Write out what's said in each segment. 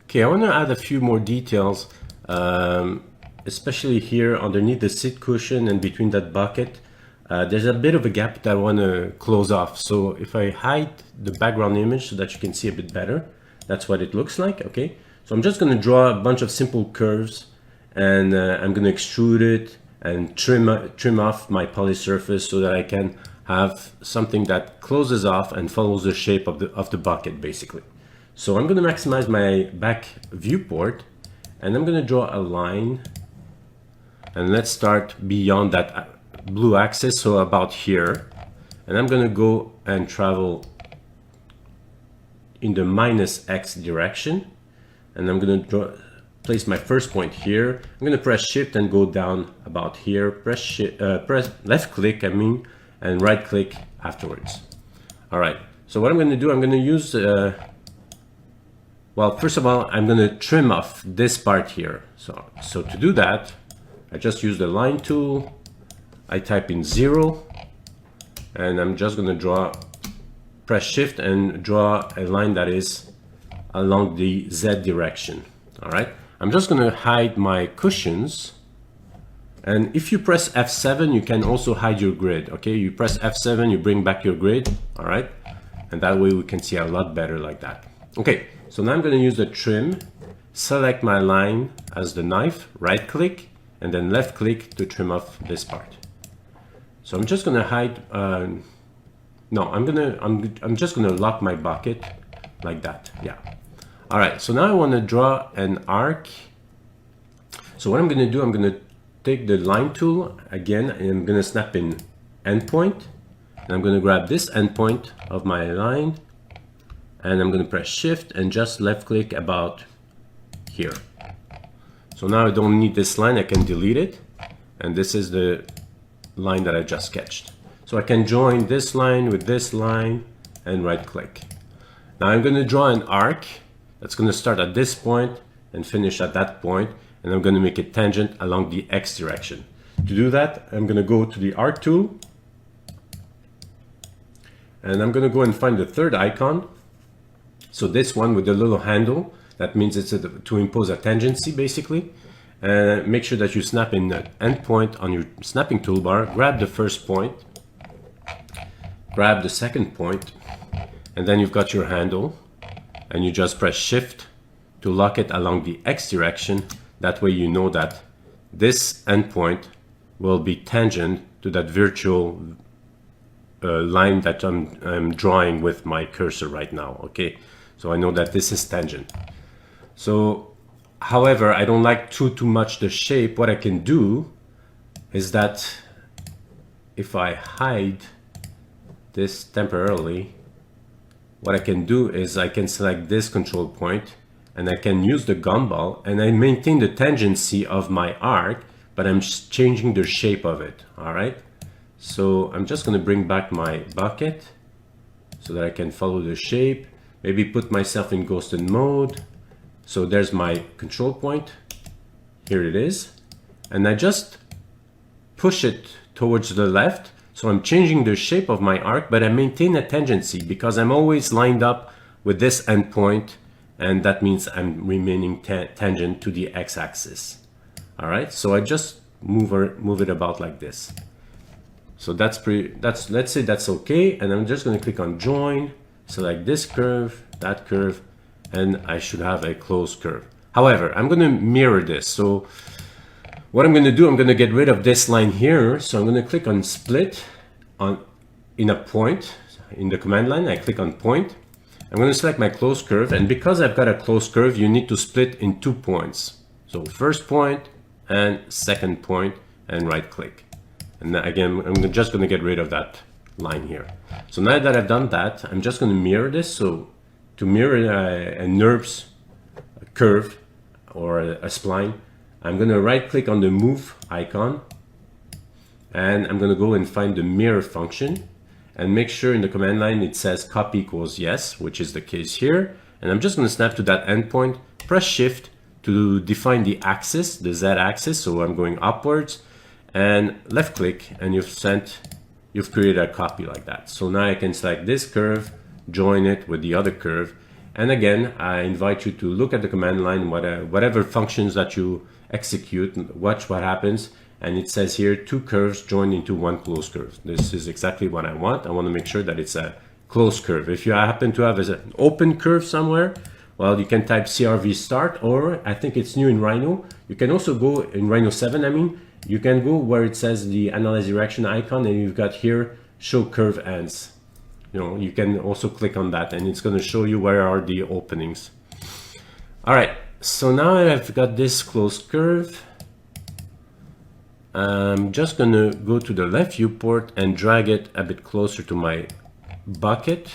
Okay, I want to add a few more details, especially here underneath the seat cushion and between that bucket. There's a bit of a gap that I want to close off. So if I hide the background image so that you can see a bit better, that's what it looks like. Okay, so I'm just going to draw a bunch of simple curves, and I'm going to extrude it and trim off my poly surface so that I can have something that closes off and follows the shape of the bucket basically. So I'm going to maximize my back viewport, and I'm going to draw a line, and let's start beyond that blue axis, so about here, and I'm going to go and travel in the -x direction, and I'm going to place my first point here. I'm going to press shift and go down about here, press left click and right click afterwards. All right, so what I'm going to do, I'm going to use well, first of all, I'm going to trim off this part here. So to do that, I just use the line tool. I type in 0, and I'm just going to press shift and draw a line that is along the Z direction. All right, I'm just going to hide my cushions. And if you press F7, you can also hide your grid. Okay, you press F7, you bring back your grid. All right, and that way we can see a lot better like that. Okay, so now I'm going to use the trim, select my line as the knife, right click, and then left click to trim off this part. So I'm just going to hide, no, I'm just going to lock my bucket like that. Yeah. All right, so now I want to draw an arc. So what I'm going to do, I'm going to take the line tool again, and I'm going to snap in endpoint, and I'm going to grab this endpoint of my line, and I'm going to press shift and just left click about here. So now I don't need this line, I can delete it, and this is the line that I just sketched. So I can join this line with this line and right click. Now I'm going to draw an arc that's going to start at this point and finish at that point, and I'm going to make it tangent along the X direction. To do that, I'm going to go to the arc tool, and I'm going to go and find the third icon. So this one with the little handle, that means it's to impose a tangency basically. And make sure that you snap in the endpoint on your snapping toolbar, grab the first point, grab the second point, and then you've got your handle, and you just press shift to lock it along the X direction. That way you know that this endpoint will be tangent to that virtual line that I'm drawing with my cursor right now. Okay, so I know that this is tangent. So however, I don't like too much the shape. What I can do is that if I hide this temporarily, what I can do is I can select this control point, and I can use the gumball, and I maintain the tangency of my arc, but I'm just changing the shape of it. All right, so I'm just going to bring back my bucket so that I can follow the shape, maybe put myself in ghosted mode. So there's my control point, here it is, and I just push it towards the left. So I'm changing the shape of my arc, but I maintain a tangency because I'm always lined up with this endpoint, and that means I'm remaining tangent to the x-axis. All right, so I just move it about like this. So let's say that's okay, and I'm just going to click on join, select this curve, that curve, and I should have a closed curve. However, I'm going to mirror this. So what I'm going to do, I'm going to get rid of this line here. So I'm going to click on split in a point in the command line. I click on point. I'm going to select my closed curve, and because I've got a closed curve, you need to split in 2 points. So first point and second point, and right click. And again, I'm just going to get rid of that line here. So now that I've done that, I'm just going to mirror this. So to mirror a NURBS curve or a spline, I'm going to right click on the move icon, and I'm going to go and find the mirror function, and make sure in the command line it says copy equals yes, which is the case here. And I'm just going to snap to that endpoint, press shift to define the axis, the Z axis. So I'm going upwards, and left click, and you've created a copy like that. So now I can select this curve, join it with the other curve, And again, I invite you to look at the command line, whatever functions that you execute, watch what happens. And it says here, 2 curves joined into one closed curve. This is exactly what I want. I want to make sure that it's a closed curve. If you happen to have an open curve somewhere, well, you can type CRV start, or I think it's new in Rhino. You can also go in Rhino 7, I mean, you can go where it says the analyze direction icon, and you've got here, show curve ends. You know, you can also click on that and it's going to show you where are the openings. All right, so now I've got this closed curve. I'm just going to go to the left viewport and drag it a bit closer to my bucket.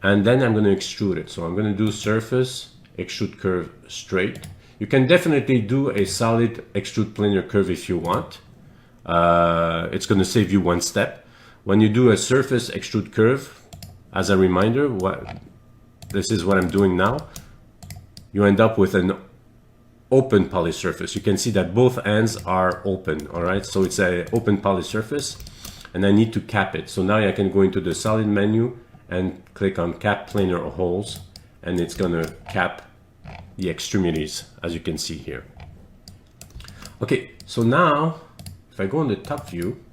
And then I'm going to extrude it. So I'm going to do surface, extrude curve straight. You can definitely do a solid extrude planar curve if you want. It's going to save you one step. When you do a surface extrude curve, as a reminder, this is what I'm doing now, you end up with an open poly surface. You can see that both ends are open, all right? So it's an open poly surface, and I need to cap it. So now I can go into the solid menu and click on cap planar holes, and it's gonna cap the extremities, as you can see here. Okay, so now, if I go on the top view,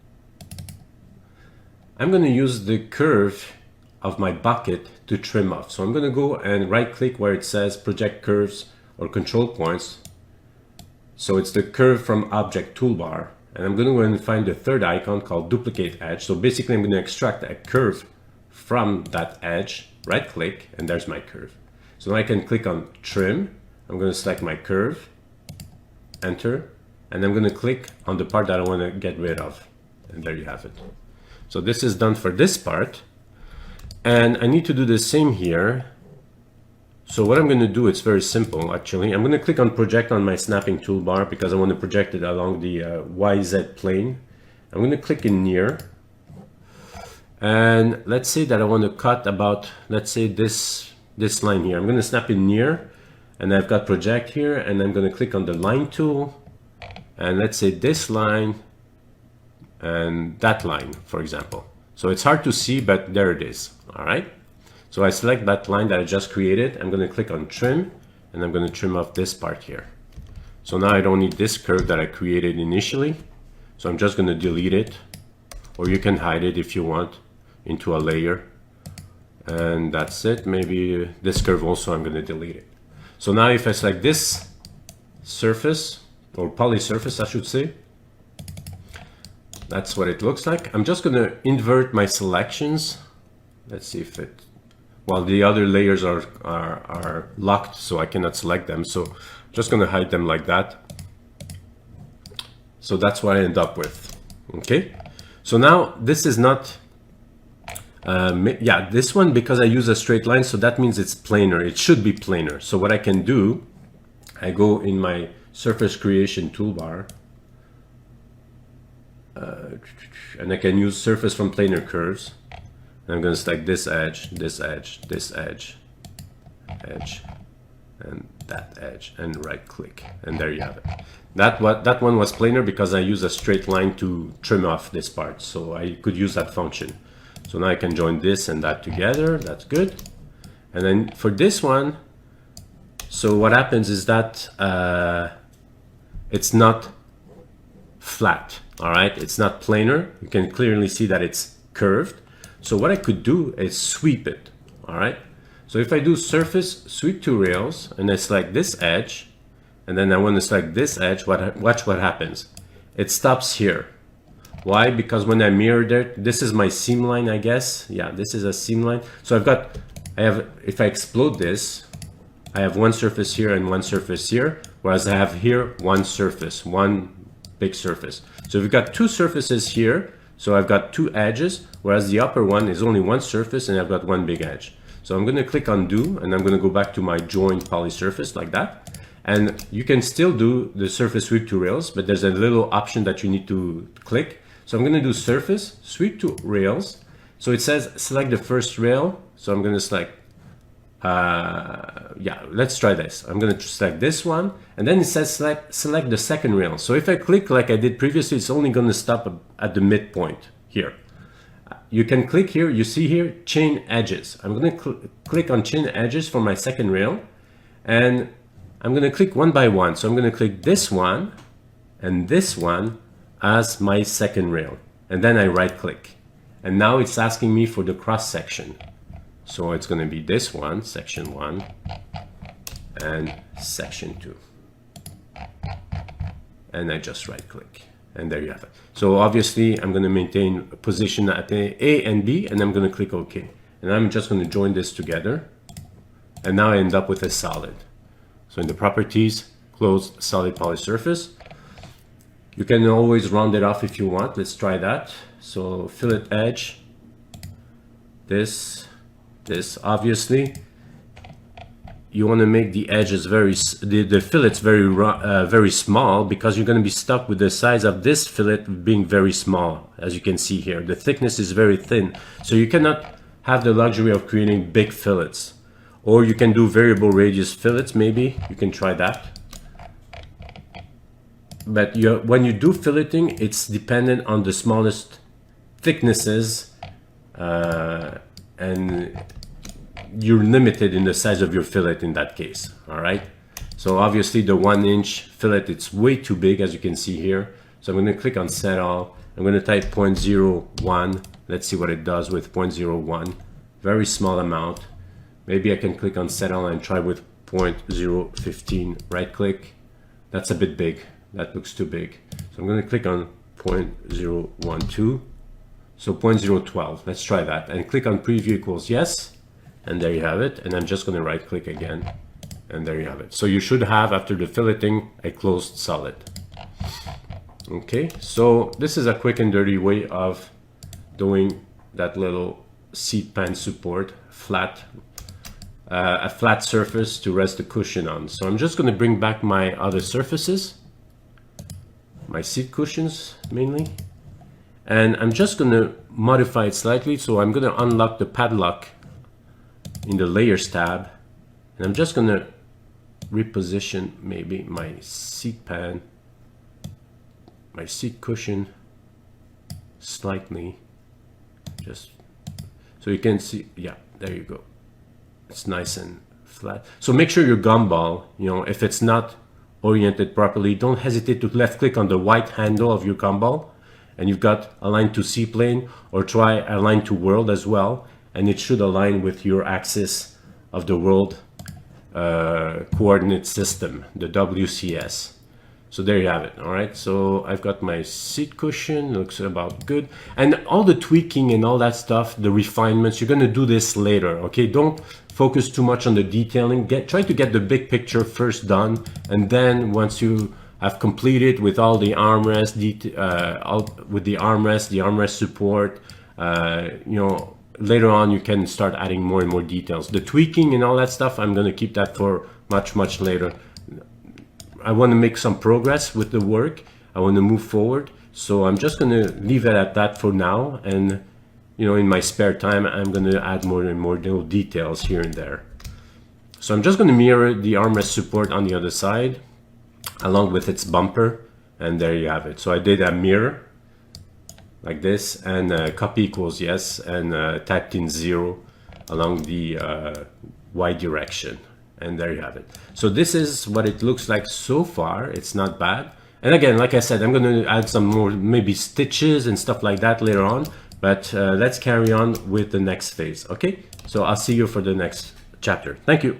I'm going to use the curve of my bucket to trim off. So I'm going to go and right click where it says project curves or control points. So it's the curve from object toolbar. And I'm going to go and find the third icon called duplicate edge. So basically I'm going to extract a curve from that edge, right click, and there's my curve. So now I can click on trim. I'm going to select my curve, enter, and I'm going to click on the part that I want to get rid of. And there you have it. So this is done for this part, and I need to do the same here. So what I'm going to do, it's very simple actually. I'm going to click on project on my snapping toolbar because I want to project it along the YZ plane. I'm going to click in near, and let's say that I want to cut about, let's say this line here. I'm going to snap in near, and I've got project here, and I'm going to click on the line tool, and let's say this line and that line, for example. So it's hard to see, but there it is. All right. So I select that line that I just created. I'm going to click on trim, and I'm going to trim off this part here. So now I don't need this curve that I created initially. So I'm just going to delete it, or you can hide it if you want into a layer. And that's it. Maybe this curve also, I'm going to delete it. So now if I select this surface, or poly surface, I should say, that's what it looks like. I'm just going to invert my selections. Let's see if it, well, the other layers are locked, so I cannot select them. So I'm just going to hide them like that. So that's what I end up with. Okay. So now this is not, yeah, this one, because I use a straight line, so that means it's planar. It should be planar. So what I can do, I go in my surface creation toolbar, and I can use surface from planar curves. And I'm going to select this edge, this edge, this edge, and that edge, and right click, and there you have it. That one was planar because I use a straight line to trim off this part, so I could use that function. So now I can join this and that together. That's good. And then for this one, so what happens is that it's not flat. All right, it's not planar. You can clearly see that it's curved. So what I could do is sweep it. All right. So if I do surface, sweep to rails, and I select this edge, and then I want to select this edge, watch what happens. It stops here. Why? Because when I mirrored it, this is my seam line, I guess. Yeah, this is a seam line. So if I explode this, I have one surface here and one surface here, whereas I have here one surface, one big surface. So we've got two surfaces here, so I've got two edges, whereas the upper one is only one surface and I've got one big edge. So I'm going to click undo, and I'm going to go back to my joined poly surface like that. And you can still do the surface sweep to rails, but there's a little option that you need to click. So I'm going to do surface sweep to rails. So it says select the first rail. So I'm going to select, yeah, let's try this. I'm going to select this one, and then it says select the second rail. So if I click like I did previously, it's only going to stop at the midpoint here. you can click here, you see here, chain edges. I'm going to click on chain edges for my second rail, and I'm going to click one by one. So I'm going to click this one and this one as my second rail, and then I right click. And now it's asking me for the cross section. So it's going to be this one, section 1, and section 2. And I just right click, and there you have it. So obviously I'm going to maintain a position at A and B, and I'm going to click OK. And I'm just going to join this together. And now I end up with a solid. So in the properties, closed solid poly surface. You can always round it off if you want. Let's try that. So fillet edge, this, obviously. You want to make the edges the fillets very small, because you're going to be stuck with the size of this fillet being very small. As you can see here, the thickness is very thin, so you cannot have the luxury of creating big fillets. Or you can do variable radius fillets, maybe you can try that. But when you do filleting, it's dependent on the smallest thicknesses, and you're limited in the size of your fillet in that case. All right, so obviously the 1-inch fillet, it's way too big, as you can see here. So I'm going to click on set all. I'm going to type 0.01. Let's see what it does with 0.01. Very small amount. Maybe I can click on set all and try with 0.015. Right click. That's a bit big. That looks too big. So I'm going to click on 0.012. So 0.012. Let's try that, and click on preview equals yes. And there you have it. And I'm just going to right click again, and there you have it. So you should have, after the filleting, a closed solid. Okay, so this is a quick and dirty way of doing that little seat pan support, a flat surface to rest the cushion on. So I'm just going to bring back my other surfaces, my seat cushions mainly, and I'm just going to modify it slightly. So I'm going to unlock the padlock in the layers tab, and I'm just going to reposition maybe my seat pan, my seat cushion slightly, just so you can see. Yeah, there you go. It's nice and flat. So make sure your gumball, if it's not oriented properly, don't hesitate to left click on the white handle of your gumball, and you've got align to C plane, or try align to world as well, and it should align with your axis of the world coordinate system, the WCS. So there you have it. All right, so I've got my seat cushion, looks about good, and all the tweaking and all that stuff, the refinements, you're going to do this later. Okay, don't focus too much on the detailing. Try to get the big picture first done, and then once you have completed with all the armrest, the armrest support, later on you can start adding more and more details. The tweaking and all that stuff, I'm going to keep that for much later. I want to make some progress with the work. I want to move forward, so I'm just going to leave it at that for now, and in my spare time I'm going to add more and more little details here and there. So I'm just going to mirror the armrest support on the other side along with its bumper, and there you have it. So I did a mirror like this, and copy equals yes, and typed in 0 along the Y direction, and there you have it. So this is what it looks like so far. It's not bad, and again, like I said, I'm going to add some more maybe stitches and stuff like that later on, but let's carry on with the next phase. Okay, so I'll see you for the next chapter. Thank you.